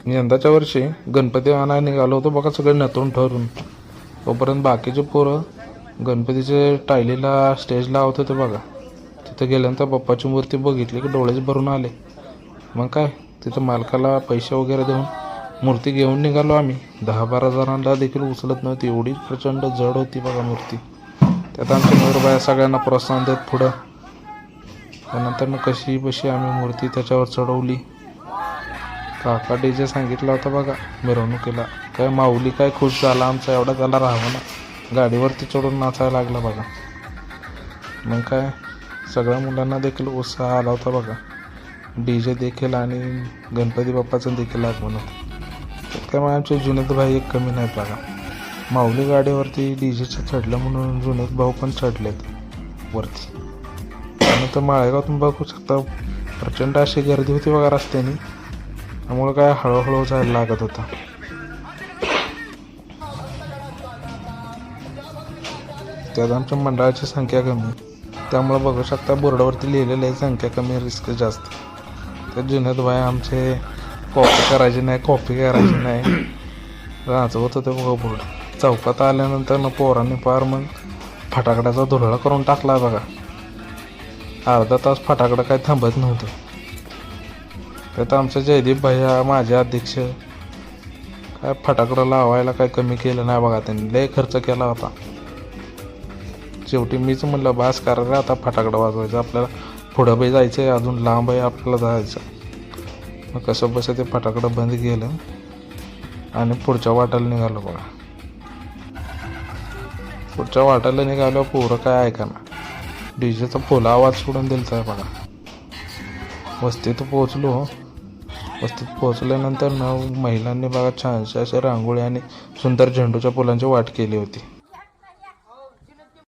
यंदाच्या वर्षी गणपती आणायला निघालो होतो बघा, सगळे नटून ठरून. तोपर्यंत बाकीचे पोरं गणपतीचे टायलीला स्टेज लावत होते बघा. तिथं गेल्यानंतर बाप्पाची मूर्ती बघितली की डोळेच भरून आले. मग काय तिथं मालकाला पैसे वगैरे देऊन मूर्ती घेऊन निघालो आम्ही. 10-12 जणांना देखील उचलत नव्हती, एवढी प्रचंड जड होती बघा मूर्ती. त्यात आमच्या मयूरबाया सगळ्यांना प्रोत्साहन देत पुढं. त्यानंतर कशी आम्ही मूर्ती त्याच्यावर चढवली. काका डीजे सांगितला होता बघा मिरवणुकीला. काय माऊली काय खुश झाला आमचा, एवढा त्याला राहावं ना, गाडीवरती चढून नाचायला लागला बघा. मग काय सगळ्या मुलांना देखील उत्साह आला होता बघा. डीजे देखील आणि गणपती बाप्पाचं देखील आगमन होतं. त्यामुळे आमचे जुनेद भाई एक कमी नाहीत बघा. माऊली गाडीवरती डीजेचं चढलं म्हणून जुनेद भाऊ पण चढलेत वरती. त्यानंतर माळेगावातून बघू शकता प्रचंड अशी गर्दी होती बघा रस्त्याने. त्यामुळे काय हळूहळू जायला लागत होता. त्यात आमच्या मंडळाची संख्या कमी, त्यामुळे बघू शकता बोर्डावरती लिहिलेलं आहे संख्या कमी रिस्क जास्त. तर जुनेद भाई आमचे कॉपी करायची नाही वाजवत होते बघा बोर्ड. चौकात आल्यानंतर पोरांनी पार मग फटाकड्याचा धुरळा करून टाकला बघा. अर्धा तास फटाकडं काय थांबत नव्हतं. त्यात आमचं जयदीप भैया माझे अध्यक्ष काय फटाकडं लावायला काय कमी केलं नाही बघा. त्यांनी लय खर्च केला होता. शेवटी मीच म्हणलं बास करा रे आता फटाकडं वाजवायचं, आपल्याला पुढं बी जायचं आहे, अजून लांब आहे आपल्याला जायचं. मग कसं बसं ते फटाकडं बंद केलं आणि पुढच्या वाटायला निघालो बघा. पुढच्या वाटायला निघालो पोरं काय ऐका ना, डीजेचा फुला आवाज सोडून दिलता आहे बघा. वस्तीत पोहोचल्यानंतर महिलांनी बघा छानशा अशा रांगोळी आणि सुंदर झेंडूच्या फुलांची वाट केली होती.